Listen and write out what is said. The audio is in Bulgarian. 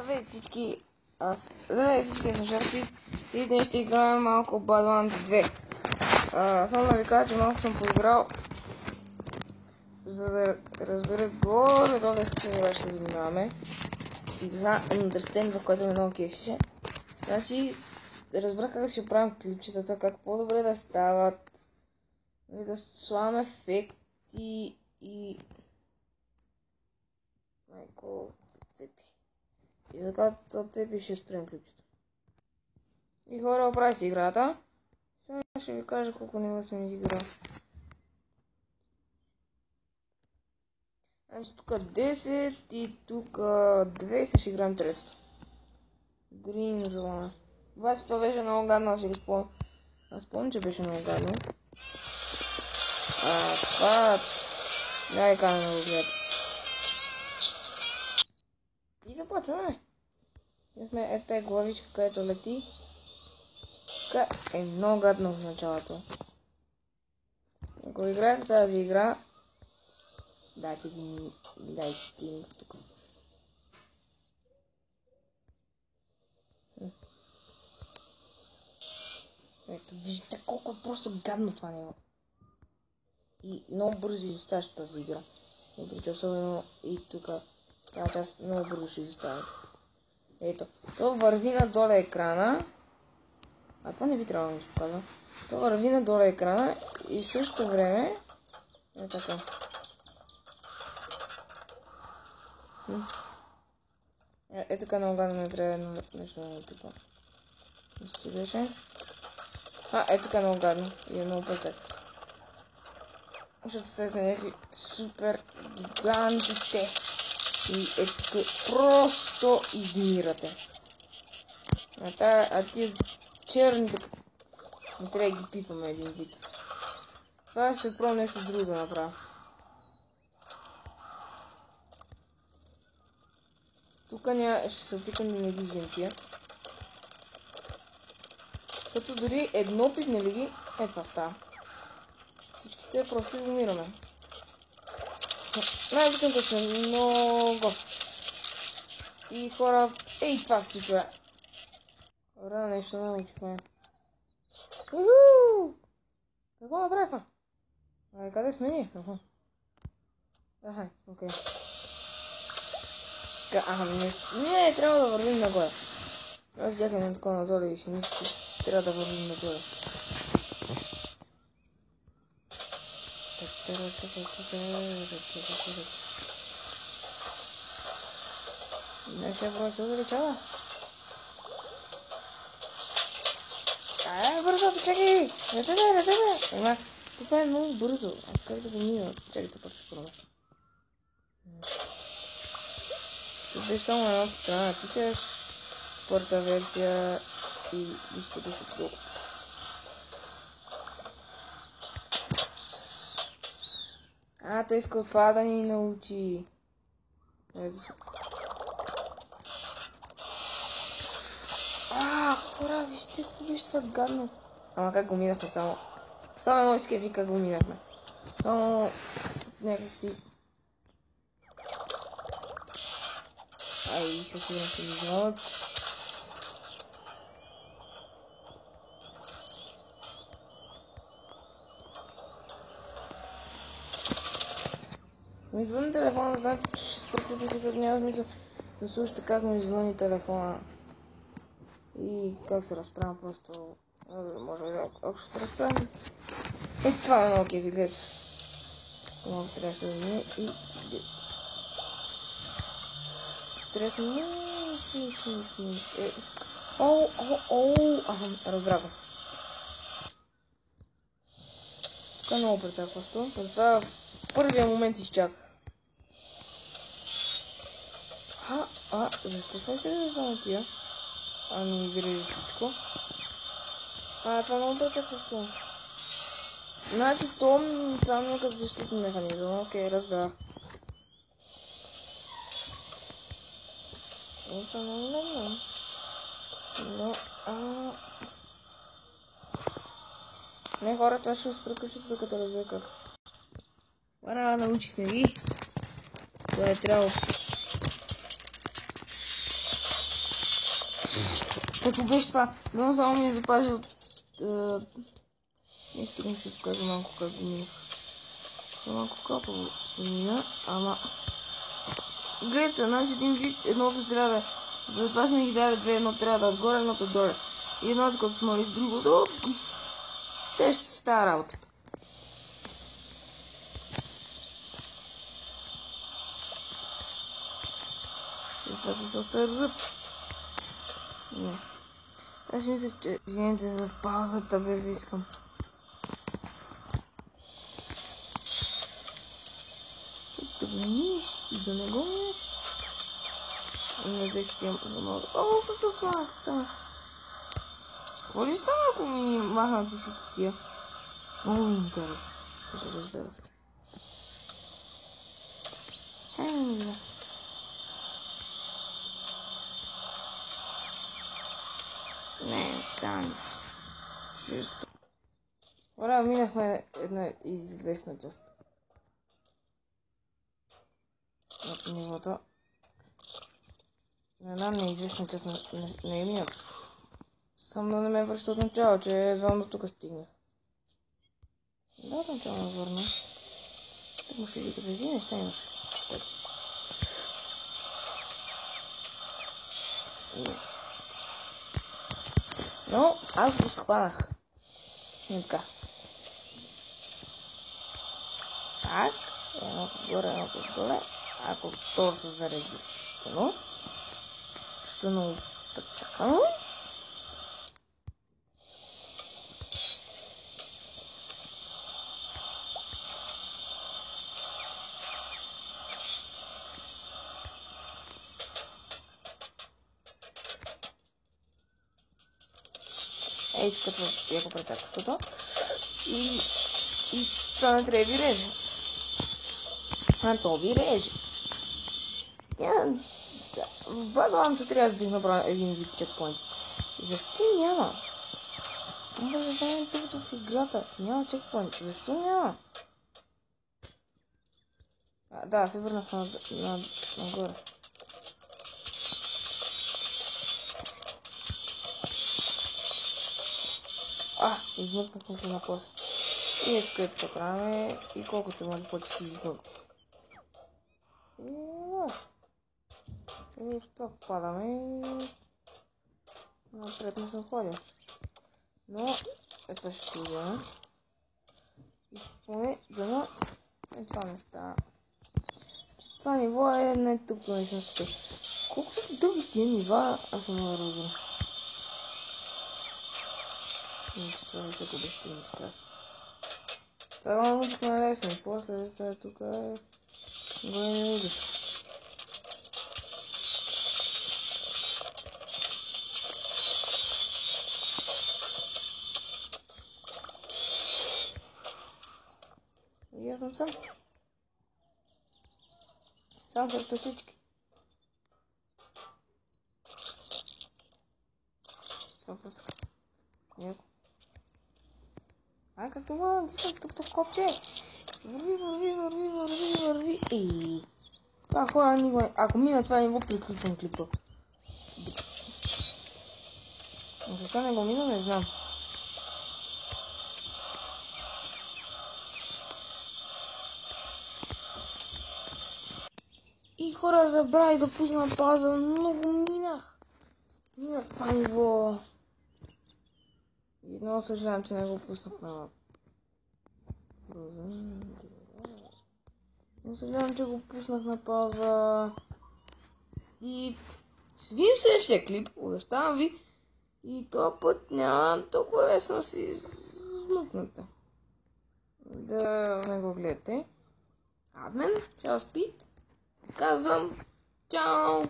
Здравейте всички, слушатели. И днес ще играем малко Badlands 2. Само да ви кажа, че малко съм поиграл, за да разбера горе-долу с какво ще се занимаваме. И да understand, в което ме много кефише. Значи, разбрах как да си оправим клипчетата, как по-добре да стават, да слагам ефекти и... Майко, цепи. И така, цепи ще спрем клипчето. И хора, оправи си играта. Сега ще ви кажа колко нива сме изиграл. Значи тук 10 и тук 2 ще играем третото. Green зона. Обаче това беше много гадно, аз си го спомням. Аз спомням, че беше много гадно. Това... Дай канем да го гледате. И започваме. Ние сме тази главичка, където лети. Така е много гадно в началото. Ако играете тази игра, дайте един лайк тук. Ето, виждате колко е просто гадно това ниво. И много бързо изоставяш тази игра. Въпреки особено и тук тази част много бързо ще изоставяте. Ето, то върви надолу екрана. А това не би трябвало да ми се показва. То върви надолу екрана и в същото време е така. Е така много гадно, не трябва нещо да ми пипа. Мисля, че беше. Е така много гадно. И е много пътекващо. Защото са някакви супер гигантите. И е тук просто измирате. А тия черните не трябва да ги пипаме един вид. Това ще се пробвам нещо друго да направя. Тук ще се опитам да не ги взем тия. Защото дори едно пипне ли ги, това става. Всичките просто умираме. Най-висънко сме много. И хора, това се случва. Хора, нещо научихме. Уху! Какво направихме? Къде сме ние? Окей. Не, трябва да вървим нагоре. Аз видях едно такова надолу и си мисля, че трябва да вървим нагоре. Нашия брой се увеличава. Бързо, чакай! Летете! Това е много бързо. Аз как да го мина? Чакайте, пак ще пробвам. Тук беше само едната страна. Тичаш първата версия и изпадаш от долу. Той иска от това да ни научи. Хора, вижте какво беше това гадно. Ама как го минахме само. Само много изкепи как го минахме. Само някакси... със сигурност ще ми знават. Ми звъни телефона, знаете, че ще спръквате, защото няма смисъл да слушате как ми звъни телефона. И как се разправям просто... Може да ако ще се разправим. Това е много кефи, гледайте. Много трябваше да мине и... Трябва разбрах го. Тук е много прецакващо. Затова в първия момент изчаках. Защо това се да само тия? Не изрежи всичко. Това е много прецакващо. Значи това само като защитен механизъм. Окей, разбрах. Не, хора, това ще спра ключето, като разбера как. Научихме ги. Това е трябвало. Какво беше това? Но само ми е запазил нещо ми ще покажа малко как го минах. Само малко капало се мина, ама... Гледай се, значи един вид, едното трябва да... Затова сме ги дали две, едно трябва да е отгоре, едното отдоле. И едното като смали в другото, все ще става работата. Затова се оставя ръб. Не. Аз мисля, че извините за паузата, без да искам. Тук да го миниш и да не го миниш. Не взех тия много. О, какъв флаг стана. Какво ли става, ако ми махнат цифрите тия? Много ми интересно. Сега ще разбера. Да. Не стане. Чисто. Хора, минахме една известна част от нивото. Една неизвестна част не е мината. Само да не ме връща от начало, че едва до тук стигнах. Да, от начало ме върна. Так му ще видите какви неща имаш. Но аз го схванах. И така. Так. Едното горе, едното доле. Ако второто зареди естествено. Ще много подчакано. Ей, като яко прецакващото. И това не трябва да ви реже. А то ви реже. В Badlands трябва да бих направил един вид чекпоинт. Защо няма? Може да е тъпото в играта. Няма чекпоинт. Защо няма? Да, се върнах нагоре. Измъкнахме се на после. И ето където така правим и колкото се може повече си измъквам. И в това падаме и напред не съм ходил. Но ето ще го взема. И поне дано това не става. Това ниво е най-тъпто нещо на света. Колко са дълги тия нива, аз съм много разбира. Това е като да стигне с краст. Сега го научихме на лесно и после деца тук е големи ужас. И аз съм сам. Сам срещу всички. Това пръцка. Яко. Както мога да съм тук копче. Върви. Ей. Това хора никога... Ако мина това ниво, приключвам клипа. Ако сега не го мина, не знам. И хора, забравих да пусна пауза, много минах. Минах това ниво. И много съжалявам, че не го пуснах на... Но съжалявам, че го пуснах на пауза. И ще видим следващия клип, обещавам ви. И този път няма толкова лесно да си смъкнете. Да не го гледате. Адмен, чао Спид. Казвам чао!